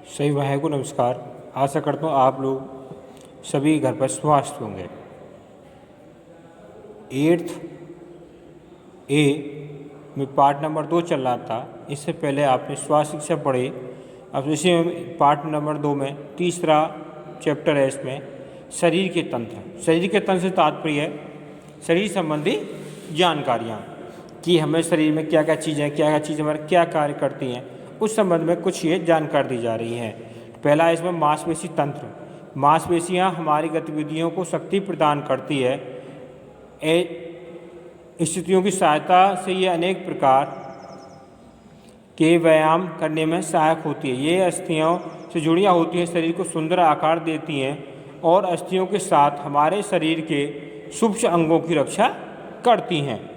सभी भाइयों को नमस्कार। आशा करता हूँ आप लोग सभी घर पर स्वस्थ होंगे। 8th ए में पार्ट नंबर 2 चल रहा था। इससे पहले आपने स्वास्थ्य शिक्षा पढ़ी। अब इसी में पार्ट नंबर 2 में तीसरा चैप्टर है। इसमें शरीर के तंत्र। शरीर के तंत्र से तात्पर्य है शरीर संबंधी जानकारियाँ कि हमें शरीर में क्या क्या चीज़ें हमारे क्या कार्य करती हैं, उस संबंध में कुछ ये जानकारी दी जा रही है। पहला इसमें मांसपेशी तंत्र। मांसपेशियाँ हमारी गतिविधियों को शक्ति प्रदान करती है। स्थितियों की सहायता से ये अनेक प्रकार के व्यायाम करने में सहायक होती है। ये अस्थियों से जुड़ियाँ होती हैं, शरीर को सुंदर आकार देती हैं और अस्थियों के साथ हमारे शरीर के सूक्ष्म अंगों की रक्षा करती हैं।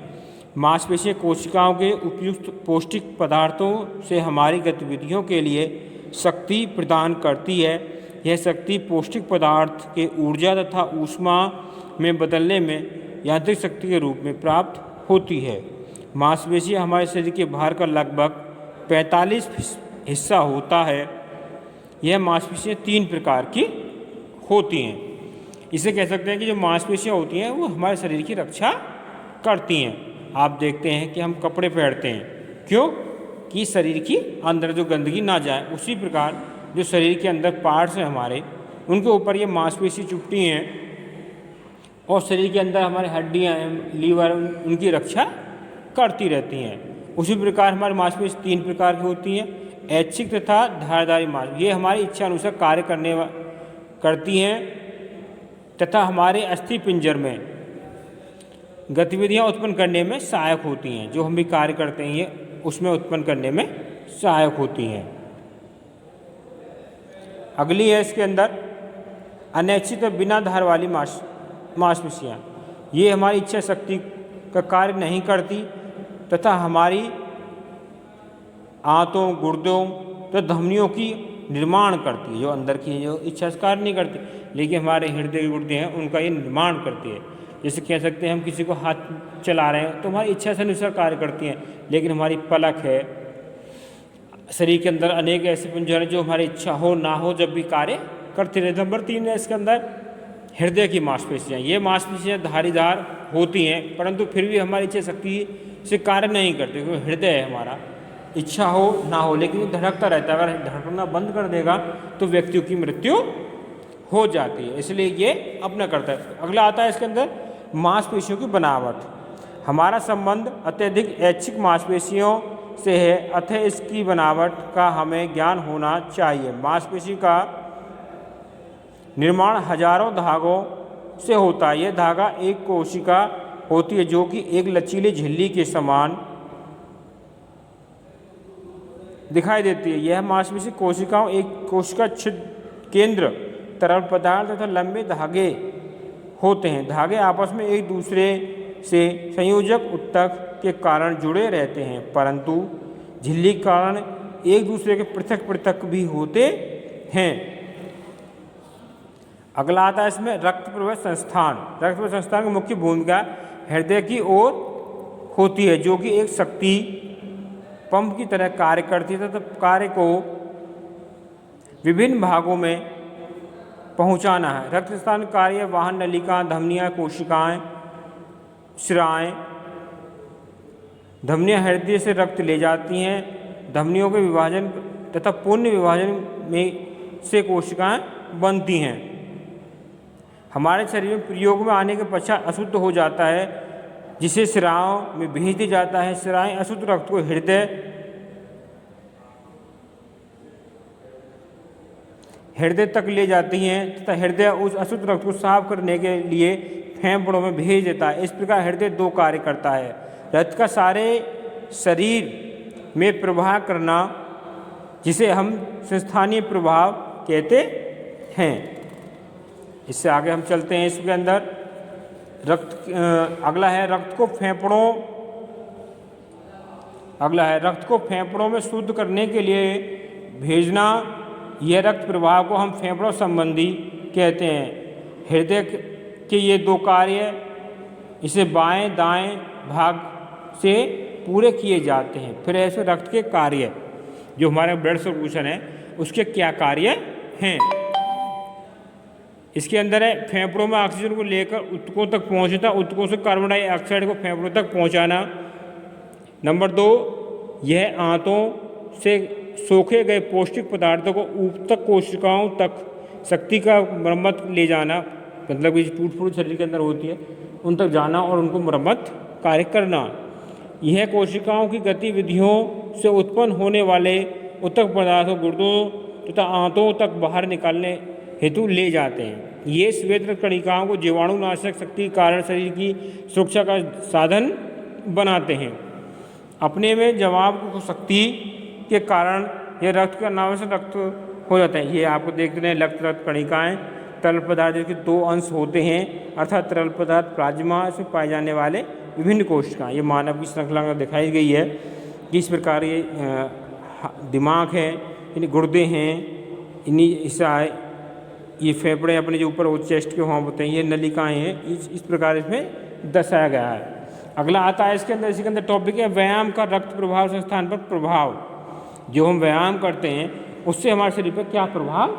मांसपेशियाँ कोशिकाओं के उपयुक्त पौष्टिक पदार्थों से हमारी गतिविधियों के लिए शक्ति प्रदान करती है। यह शक्ति पौष्टिक पदार्थ के ऊर्जा तथा ऊष्मा में बदलने में यांत्रिक शक्ति के रूप में प्राप्त होती है। मांसपेशियाँ हमारे शरीर के भार का लगभग 45 हिस्सा होता है। यह मांसपेशियाँ 3 प्रकार की होती हैं। इसे कह सकते हैं कि जो मांसपेशियाँ होती हैं वो हमारे शरीर की रक्षा करती हैं। आप देखते हैं कि हम कपड़े पहनते हैं, क्यों? कि शरीर की अंदर जो गंदगी ना जाए। उसी प्रकार जो शरीर के अंदर पार्ट्स हैं हमारे, उनके ऊपर ये मांसपेशी चुभती हैं और शरीर के अंदर हमारी हड्डियाँ हैं, लीवर, उनकी रक्षा करती रहती हैं। उसी प्रकार हमारी मांसपेशी 3 प्रकार की होती हैं, ऐच्छिक तथा धारदारी मांस। ये हमारी इच्छा अनुसार कार्य करती हैं तथा हमारे अस्थि पिंजर में गतिविधियाँ उत्पन्न करने में सहायक होती हैं। जो हम भी कार्य करते हैं ये उसमें उत्पन्न करने में सहायक होती हैं। अगली है इसके अंदर अनैच्छिक और बिना धार वाली मांसपेशियाँ। ये हमारी इच्छा शक्ति का कार्य नहीं करती तथा हमारी आंतों, गुर्दों तो धमनियों की निर्माण करती है। जो अंदर की जो इच्छा से कार्य नहीं करती, लेकिन हमारे हृदय गुर्दे हैं उनका ये निर्माण करती है। जैसे कह सकते हैं हम किसी को हाथ चला रहे हैं तो हमारी इच्छा से अनुसार कार्य करती हैं, लेकिन हमारी पलक है, शरीर के अंदर अनेक ऐसे पिंजर हैं जो हमारी इच्छा हो ना हो जब भी कार्य करते रहते हैं। नंबर 3 है इसके अंदर हृदय की मांसपेशियाँ। ये मांसपेशियाँ धारीदार होती हैं परंतु फिर भी हमारी इच्छा शक्ति से कार्य नहीं करती, क्योंकि हृदय है हमारा, इच्छा हो ना हो लेकिन धड़कता रहता है। अगर धड़कना बंद कर देगा तो व्यक्तियों की मृत्यु हो जाती है, इसलिए ये अपना करता है। अगला आता है इसके अंदर मांसपेशियों की बनावट। हमारा संबंध अत्यधिक ऐच्छिक मांसपेशियों से है, अतः इसकी बनावट का हमें ज्ञान होना चाहिए। मांसपेशी का निर्माण हजारों धागों से होता है। यह धागा एक कोशिका होती है जो कि एक लचीली झिल्ली के समान दिखाई देती है। यह मांसपेशी कोशिकाओं एक कोशिका छिद्र केंद्र तरल पदार्थ तथा लंबे धागे होते हैं। धागे आपस में एक दूसरे से संयोजक ऊतक के कारण जुड़े रहते हैं, परंतु झिल्ली के कारण एक दूसरे के पृथक पृथक भी होते हैं। अगला आता है इसमें रक्त प्रवाह संस्थान। रक्त प्रवाह संस्थान की मुख्य भूमिका हृदय की ओर होती है, जो कि एक शक्ति पंप की तरह कार्य करती है तथा कार्य को विभिन्न भागों में पहुंचाना है। रक्त स्थान कार्य वाहन नलिका, धमनियाँ, कोशिकाएं, शिराएं। धमनियाँ हृदय से रक्त ले जाती हैं। धमनियों के विभाजन तथा पुण्य विभाजन में से कोशिकाएं बनती हैं। हमारे शरीर में प्रयोग में आने के पश्चात अशुद्ध हो जाता है, जिसे शिराओं में भेज दिया जाता है। शिराएं अशुद्ध रक्त को हृदय तक ले जाती हैं तथा हृदय उस अशुद्ध रक्त को साफ करने के लिए फेफड़ों में भेज देता है। इस प्रकार हृदय 2 कार्य करता है। रक्त का सारे शरीर में प्रवाह करना, जिसे हम संस्थानीय प्रभाव कहते हैं। इससे आगे हम चलते हैं। इसके अंदर अगला है रक्त को फेफड़ों में शुद्ध करने के लिए भेजना। यह रक्त प्रवाह को हम फेफड़ों संबंधी कहते हैं। हृदय के ये 2 कार्य इसे बाएं दाएं भाग से पूरे किए जाते हैं। फिर ऐसे रक्त के कार्य जो हमारा ब्लड सर्कुलेशन है उसके क्या कार्य हैं। इसके अंदर है फेफड़ों में ऑक्सीजन को लेकर ऊतकों तक पहुंचता, ऊतकों से कार्बन डाइऑक्साइड को फेफड़ों तक पहुंचाना। नंबर 2, यह आंतों से सोखे गए पौष्टिक पदार्थों को ऊतक कोशिकाओं तक शक्ति का मरम्मत ले जाना, मतलब कि टूट फूट शरीर के अंदर होती है उन तक जाना और उनको मरम्मत कार्य करना। यह कोशिकाओं की गतिविधियों से उत्पन्न होने वाले ऊतक पदार्थों गुर्दों तथा आंतों तक बाहर निकालने हेतु ले जाते हैं। ये श्वेत रक्त कणिकाओं को जीवाणुनाशक शक्ति के कारण शरीर की सुरक्षा का साधन बनाते हैं। अपने में जवाब शक्ति के कारण ये रक्त का अनावश्यक रक्त हो जाता है। ये आपको देखते हैं रक्त कणिकाएं तरल पदार्थ जिसके 2 अंश होते हैं, अर्थात तरल पदार्थ प्लाज्मा से पाए जाने वाले विभिन्न कोशिकाएं। ये मानव की श्रृंखला में दिखाई गई है कि इस प्रकार ये दिमाग है, इन गुर्दे हैं, इन्हीं हिस्सा ये फेफड़े अपने जो ऊपर वो चेस्ट के वहाँ होते हैं, ये नलिकाएं हैं। इस प्रकार इसमें दर्शाया गया है। अगला आता है इसके अंदर टॉपिक है व्यायाम का रक्त प्रभाव संस्थान पर प्रभाव। जो हम व्यायाम करते हैं उससे हमारे शरीर पर क्या प्रभाव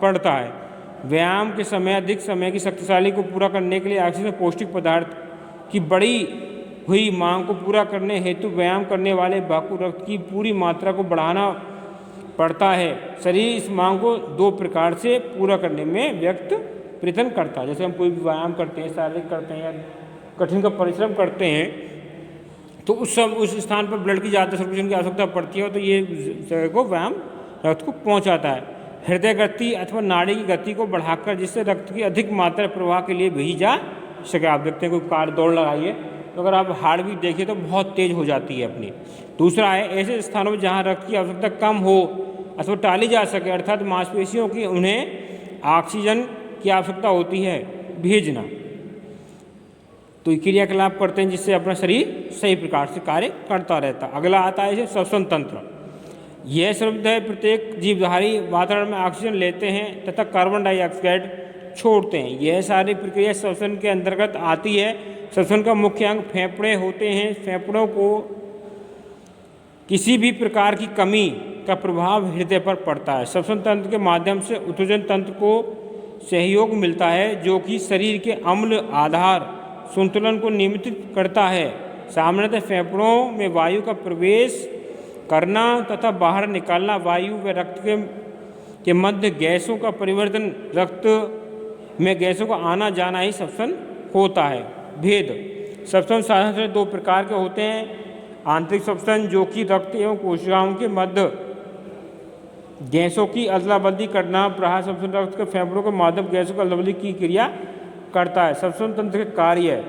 पड़ता है। व्यायाम के समय अधिक समय की शक्तिशाली को पूरा करने के लिए ऑक्सीजन पौष्टिक पदार्थ की बढ़ी हुई मांग को पूरा करने हेतु व्यायाम करने वाले बाकू रक्त की पूरी मात्रा को बढ़ाना पड़ता है। शरीर इस मांग को 2 प्रकार से पूरा करने में व्यक्त प्रयत्न करता है। जैसे हम कोई भी व्यायाम करते हैं, शारीरिक करते हैं या कठिन का परिश्रम करते हैं, तो उस स्थान पर ब्लड की ज़्यादा सर्कुलेशन की आवश्यकता पड़ती है, तो ये जगह को व्यायाम रक्त को पहुंचाता है। हृदय गति अथवा नाड़ी की गति को बढ़ाकर जिससे रक्त की अधिक मात्रा प्रवाह के लिए भेजी जा सके। आप देखते हैं कोई कार दौड़ लगाइए तो अगर आप हार्ट बीट देखिए तो बहुत तेज हो जाती है अपनी। दूसरा है ऐसे स्थानों में जहाँ रक्त की आवश्यकता कम हो अथवा टाली जा सके, अर्थात मांसपेशियों की उन्हें ऑक्सीजन की आवश्यकता होती है, भेजना। तो ये क्रियाकलाप करते हैं जिससे अपना शरीर सही प्रकार से कार्य करता रहता। अगला आता है श्वसन तंत्र। यह शब्द है प्रत्येक जीवधारी वातावरण में ऑक्सीजन लेते हैं तथा कार्बन डाइऑक्साइड छोड़ते हैं। यह सारी प्रक्रिया श्वसन के अंतर्गत आती है। श्वसन का मुख्य अंग फेफड़े होते हैं। फेफड़ों को किसी भी प्रकार की कमी का प्रभाव हृदय पर पड़ता है। श्वसन तंत्र के माध्यम से उत्तेजन तंत्र को सहयोग मिलता है जो कि शरीर के अम्ल आधार संतुलन को नियंत्रित करता है। सामान्यतः फेफड़ों में वायु का प्रवेश करना तथा बाहर निकालना, वायु व रक्त के मध्य गैसों का परिवर्तन, रक्त में गैसों का आना जाना ही श्वसन होता है। भेद। श्वसन साधारणतः 2 प्रकार के होते हैं। आंतरिक श्वसन जो कि रक्त एवं कोशिकाओं के मध्य गैसों की अदला बदली करना। बाह्य श्वसन रक्त के फेफड़ों के माध्यम गैसों की अदला बदली की क्रिया करता है। श्वसन तंत्र के कार्य।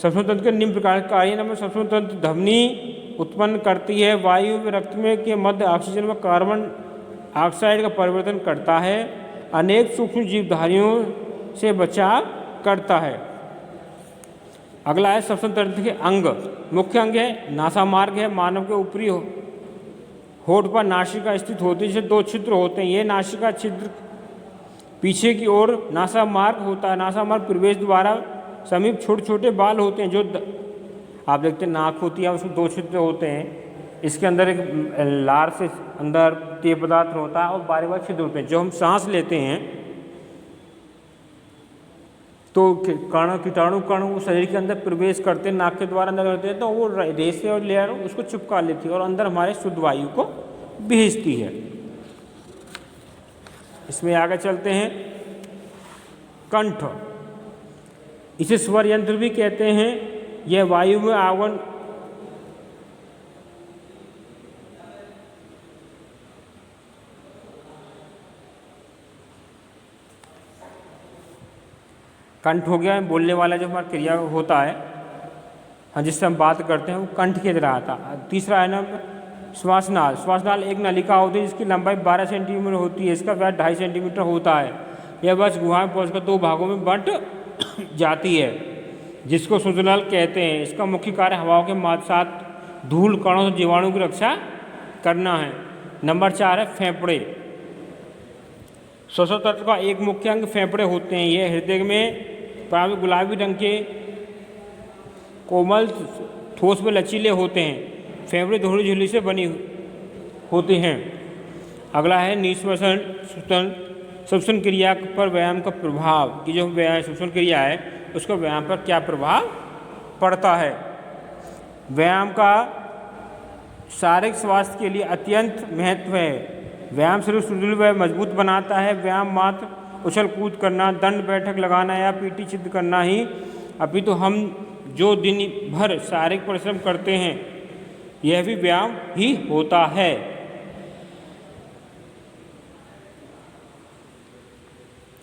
श्वसन तंत्र के निम्न प्रकार के कार्य। नंबर श्वसन तंत्र ध्वनि उत्पन्न करती है। वायु व रक्त में के मध्य ऑक्सीजन व कार्बन ऑक्साइड का परिवर्तन करता है। अनेक सूक्ष्म जीवधारियों से बचाव करता है। अगला है श्वसन तंत्र के अंग। मुख्य अंग है नासामार्ग है। मानव के ऊपरी होठ पर नासिका स्थित होती है जिससे 2 छिद्र होते हैं। ये नासिका छिद्र पीछे की ओर नासामार्ग होता है। नासामार्ग प्रवेश द्वारा समीप छोटे छोटे बाल होते हैं जो आप देखते हैं नाक होती है उसमें 2 छिद्र होते हैं। इसके अंदर एक लार से अंदर तेज पदार्थ होता है और बारी बारी छिद्र होते हैं। जो हम सांस लेते हैं तो कीटाणु कण शरीर के अंदर प्रवेश करते हैं, नाक के द्वारा अंदर करते हैं, तो वो रेशे और लेयर उसको चिपका लेती है और अंदर हमारे शुद्ध वायु को भेजती है। इसमें आगे चलते हैं। कंठ, इसे स्वर यंत्र भी कहते हैं। यह वायु में आवन कंठ हो गया बोलने वाला जो हमारा क्रिया होता है, हाँ, जिससे हम बात करते हैं वो कंठ के तरह आता है। तीसरा है ना श्वासनाल। श्वासनाल एक नलिका होती है जिसकी लंबाई 12 सेंटीमीटर होती है। इसका व्यास 2.5 सेंटीमीटर होता है। यह बस गुहा में पहुँचकर 2 भागों में बंट जाती है जिसको श्वसनाल कहते हैं। इसका मुख्य कार्य हवाओं के साथ धूल कणों से जीवाणु की रक्षा करना है। नंबर 4 है फेफड़े। श्वसन तंत्र का एक मुख्य अंग फेफड़े होते हैं। ये हृदय में गुलाबी रंग के कोमल ठोस में लचीले होते हैं। फेफड़े दोहरी झिल्ली से बनी होते हैं। अगला है निश्वसन श्वसन क्रिया पर व्यायाम का प्रभाव, कि जो व्यायाम श्वसन क्रिया है उसका व्यायाम पर क्या प्रभाव पड़ता है। व्यायाम का शारीरिक स्वास्थ्य के लिए अत्यंत महत्व है। व्यायाम शरीर सुदृढ़ व मजबूत बनाता है। व्यायाम मात्र उछल कूद करना, दंड बैठक लगाना या पीठी सिद्ध करना ही अपितु हम जो दिन भर शारीरिक परिश्रम करते हैं यह भी व्यायाम ही होता है।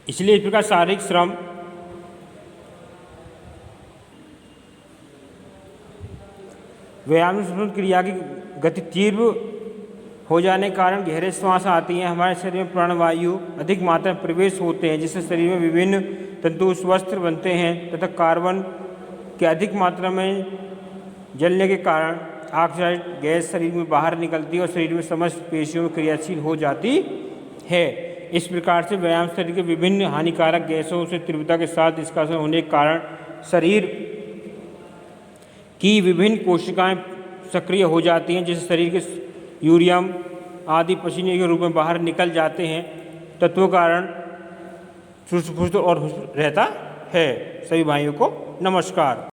इसलिए इस प्रकार शारीरिक श्रम व्यायाम श्वसन क्रिया की गति तीव्र हो जाने के कारण गहरे श्वास आती हैं। हमारे शरीर में प्राणवायु अधिक मात्रा में प्रवेश होते हैं, जिससे शरीर में विभिन्न तंतु स्वस्थ बनते हैं तथा कार्बन के अधिक मात्रा में जलने के कारण ऑक्साइड गैस शरीर में बाहर निकलती है और शरीर में समस्त पेशियों में क्रियाशील हो जाती है। इस प्रकार से व्यायाम शरीर के विभिन्न हानिकारक गैसों से तीव्रता के साथ निष्कासन होने के कारण शरीर की विभिन्न कोशिकाएं सक्रिय हो जाती हैं, जिससे शरीर के यूरियम आदि पसीने के रूप में बाहर निकल जाते हैं। तत्वों कारण चुस्त फुस्त और रहता है। सभी भाइयों को नमस्कार।